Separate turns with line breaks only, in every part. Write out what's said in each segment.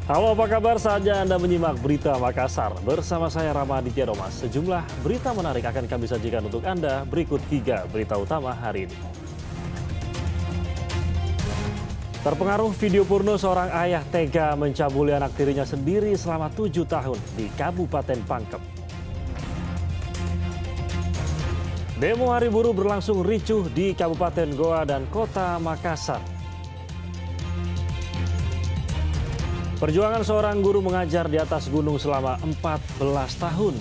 Halo, apa kabar? Saatnya Anda menyimak Berita Makassar. Bersama saya Ramaditya Thomas. Sejumlah berita menarik akan kami sajikan untuk Anda. Berikut 3 berita utama hari ini. Terpengaruh video porno seorang ayah tega mencabuli anak tirinya sendiri selama 7 tahun di Kabupaten Pangkep. Demo hari buruh berlangsung ricuh di Kabupaten Goa dan Kota Makassar. Perjuangan seorang guru mengajar di atas gunung selama 14 tahun.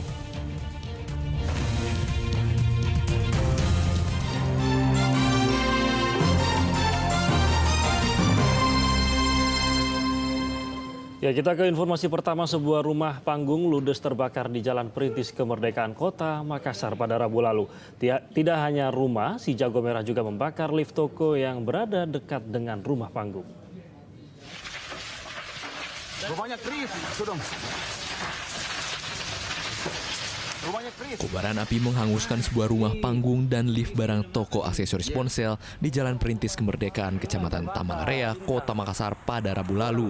Ya, kita ke informasi pertama. Sebuah rumah panggung ludes terbakar di Jalan Perintis Kemerdekaan Kota Makassar pada Rabu lalu. Tidak hanya rumah, si jago merah juga membakar lift toko yang berada dekat dengan rumah panggung.
Rumahnya kris, dong. Rumahnya kris.
Kobaran api menghanguskan sebuah rumah panggung dan lift barang toko aksesoris ponsel di Jalan Perintis Kemerdekaan, Kecamatan Tamanarea, Kota Makassar pada Rabu lalu.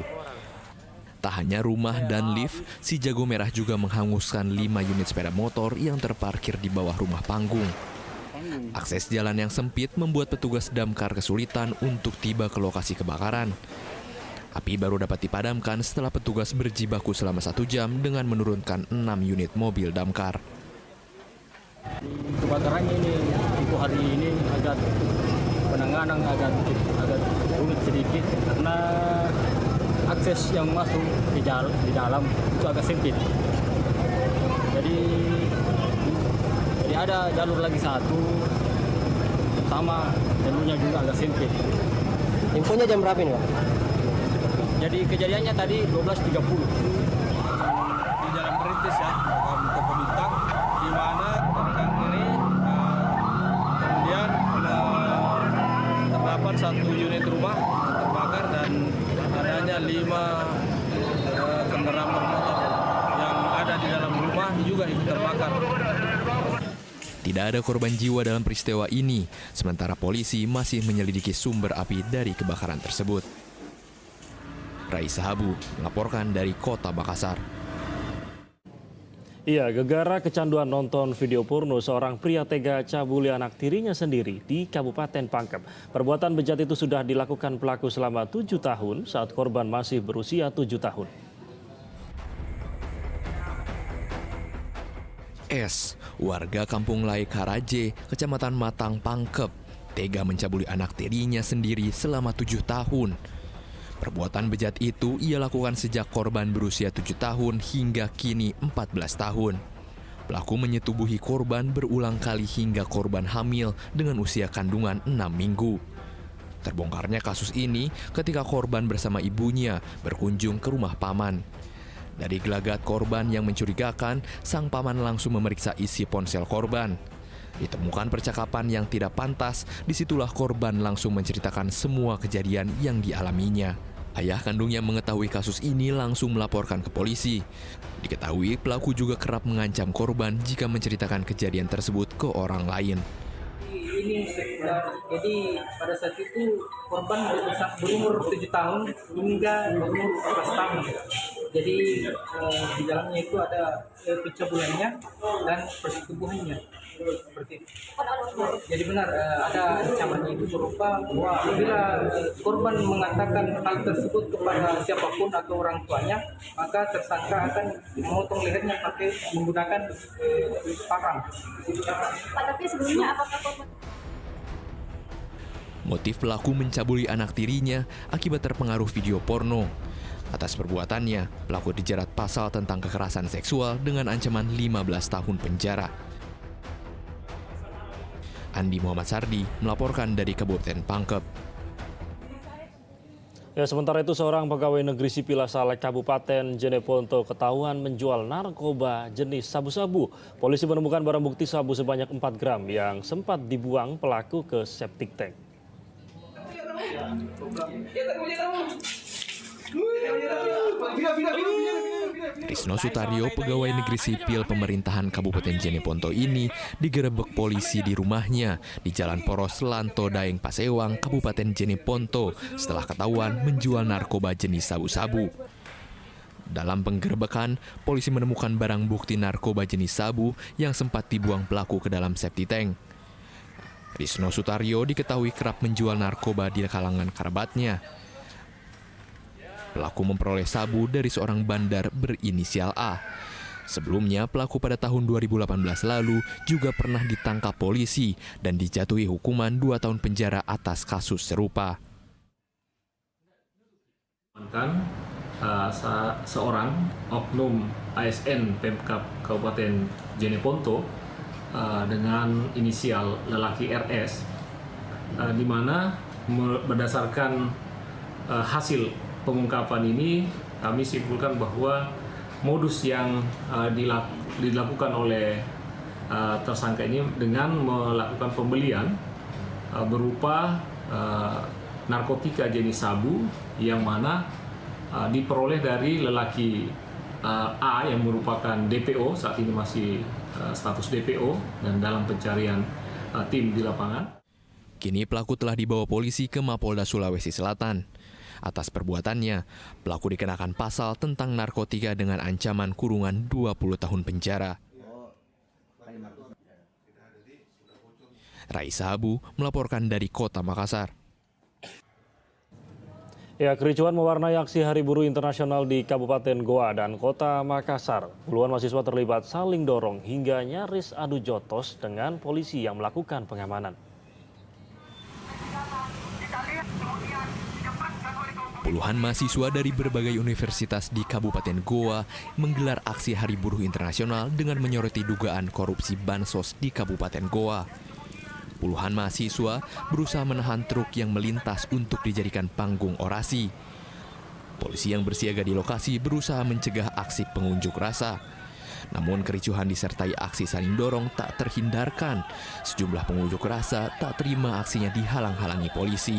Tak hanya rumah dan lift, si jago merah juga menghanguskan 5 unit sepeda motor yang terparkir di bawah rumah panggung. Akses jalan yang sempit membuat petugas damkar kesulitan untuk tiba ke lokasi kebakaran. Api baru dapat dipadamkan setelah petugas berjibaku selama 1 jam dengan menurunkan 6 unit mobil damkar.
Kebakarannya ini untuk hari ini agak penanganan agak rumit sedikit karena akses yang masuk di dalam itu agak sempit. Jadi ada jalur lagi satu sama jalurnya juga agak sempit.
Infonya jam berapa ini, Pak?
Jadi kejadiannya tadi 12.30.
Di Jalan Perintis ya, toko bintang, di mana tongkang ini kemudian terdapat 1 unit rumah terbakar dan adanya 5 kendaraan bermotor yang ada di dalam rumah juga ikut terbakar.
Tidak ada korban jiwa dalam peristiwa ini, sementara polisi masih menyelidiki sumber api dari kebakaran tersebut. Raisa Habu melaporkan dari Kota Makassar.
Iya, gegara kecanduan nonton video porno, seorang pria tega cabuli anak tirinya sendiri di Kabupaten Pangkep. Perbuatan bejat itu sudah dilakukan pelaku selama 7 tahun saat korban masih berusia 7 tahun.
S, warga Kampung Lai Karaje, Kecamatan Matang, Pangkep, tega mencabuli anak tirinya sendiri selama 7 tahun. Perbuatan bejat itu ia lakukan sejak korban berusia 7 tahun hingga kini 14 tahun. Pelaku menyetubuhi korban berulang kali hingga korban hamil dengan usia kandungan 6 minggu. Terbongkarnya kasus ini ketika korban bersama ibunya berkunjung ke rumah paman. Dari gelagat korban yang mencurigakan, sang paman langsung memeriksa isi ponsel korban. Ditemukan percakapan yang tidak pantas, disitulah korban langsung menceritakan semua kejadian yang dialaminya. Ayah kandungnya mengetahui kasus ini langsung melaporkan ke polisi. Diketahui pelaku juga kerap mengancam korban jika menceritakan kejadian tersebut ke orang lain.
Ini jadi pada saat itu korban berumur 7 tahun hingga berumur 14 tahun. Jadi di dalamnya itu ada pencabulannya dan persetubuhannya. Seperti itu. Jadi benar ada ancamannya itu berupa bahwa apabila korban mengatakan hal tersebut kepada siapapun atau orang tuanya, maka tersangka akan memotong lehernya pakai menggunakan parang.
Tapi sebelumnya apakah korban?
Motif pelaku mencabuli anak tirinya akibat terpengaruh video porno. Atas perbuatannya, pelaku dijerat pasal tentang kekerasan seksual dengan ancaman 15 tahun penjara. Andi Muhammad Sardi melaporkan dari Kabupaten Pangkep.
Ya, sementara itu seorang pegawai negeri sipil asal Kabupaten Jeneponto ketahuan menjual narkoba jenis sabu-sabu. Polisi menemukan barang bukti sabu sebanyak 4 gram yang sempat dibuang pelaku ke septic tank.
Risno Sutaryo, pegawai negeri sipil pemerintahan Kabupaten Jeneponto ini digerebek polisi di rumahnya di Jalan Poros Lanto Daeng Pasewang, Kabupaten Jeneponto setelah ketahuan menjual narkoba jenis sabu-sabu. Dalam penggerebekan, polisi menemukan barang bukti narkoba jenis sabu yang sempat dibuang pelaku ke dalam septic tank. Risno Sutaryo diketahui kerap menjual narkoba di kalangan kerabatnya. Pelaku memperoleh sabu dari seorang bandar berinisial A. Sebelumnya, pelaku pada tahun 2018 lalu juga pernah ditangkap polisi dan dijatuhi hukuman 2 tahun penjara atas kasus serupa.
Seorang oknum ASN Pemkab Kabupaten Jeneponto dengan inisial lelaki RS, di mana berdasarkan hasil pengungkapan ini kami simpulkan bahwa modus yang dilakukan oleh tersangka ini dengan melakukan pembelian berupa narkotika jenis sabu yang mana diperoleh dari lelaki A yang merupakan DPO, saat ini masih status DPO dan dalam pencarian tim di lapangan.
Kini pelaku telah dibawa polisi ke Mapolda Sulawesi Selatan. Atas perbuatannya, pelaku dikenakan pasal tentang narkotika dengan ancaman kurungan 20 tahun penjara. Raisa Abu melaporkan dari Kota Makassar.
Ya, kericuhan mewarnai aksi Hari Buruh Internasional di Kabupaten Goa dan Kota Makassar. Puluhan mahasiswa terlibat saling dorong hingga nyaris adu jotos dengan polisi yang melakukan pengamanan.
Puluhan mahasiswa dari berbagai universitas di Kabupaten Goa menggelar aksi Hari Buruh Internasional dengan menyoroti dugaan korupsi bansos di Kabupaten Goa. Puluhan mahasiswa berusaha menahan truk yang melintas untuk dijadikan panggung orasi. Polisi yang bersiaga di lokasi berusaha mencegah aksi pengunjuk rasa. Namun kericuhan disertai aksi saling dorong tak terhindarkan. Sejumlah pengunjuk rasa tak terima aksinya dihalang-halangi polisi.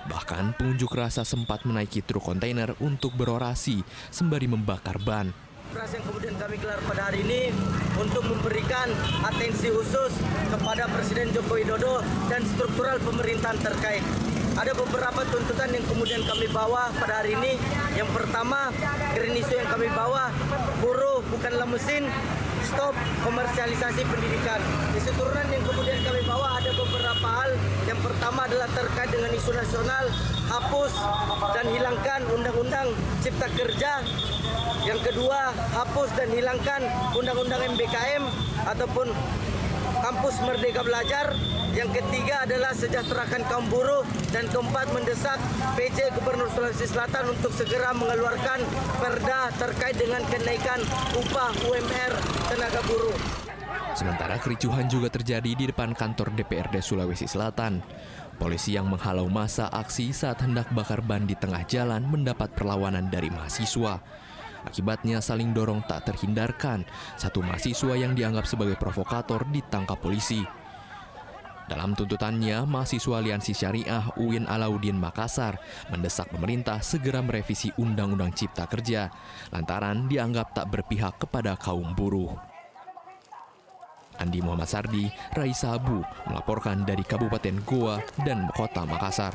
Bahkan pengunjuk rasa sempat menaiki truk kontainer untuk berorasi sembari membakar ban.
Yang kemudian kami gelar pada hari ini untuk memberikan atensi khusus kepada Presiden Joko Widodo dan struktural pemerintahan terkait. Ada beberapa tuntutan yang kemudian kami bawa pada hari ini. Yang pertama, green issue yang kami bawa, buruh bukanlah mesin, stop komersialisasi pendidikan. Isu turunan yang kemudian kami bawa ada beberapa hal. Yang pertama adalah terkait dengan isu nasional, hapus dan hilangkan Undang-Undang Cipta Kerja. Yang kedua, hapus dan hilangkan Undang-Undang MBKM ataupun Kampus Merdeka Belajar. Yang ketiga adalah sejahterakan kaum buruh. Dan keempat, mendesak PJ Gubernur Sulawesi Selatan untuk segera mengeluarkan perda terkait dengan kenaikan upah UMR tenaga buruh.
Sementara kericuhan juga terjadi di depan kantor DPRD Sulawesi Selatan. Polisi yang menghalau massa aksi saat hendak bakar ban di tengah jalan mendapat perlawanan dari mahasiswa. Akibatnya saling dorong tak terhindarkan. Satu mahasiswa yang dianggap sebagai provokator ditangkap polisi. Dalam tuntutannya, mahasiswa Aliansi Syariah UIN Alauddin Makassar mendesak pemerintah segera merevisi Undang-Undang Cipta Kerja lantaran dianggap tak berpihak kepada kaum buruh. Andi Muhammad Sardi, Raisa Abu melaporkan dari Kabupaten Goa dan Kota Makassar.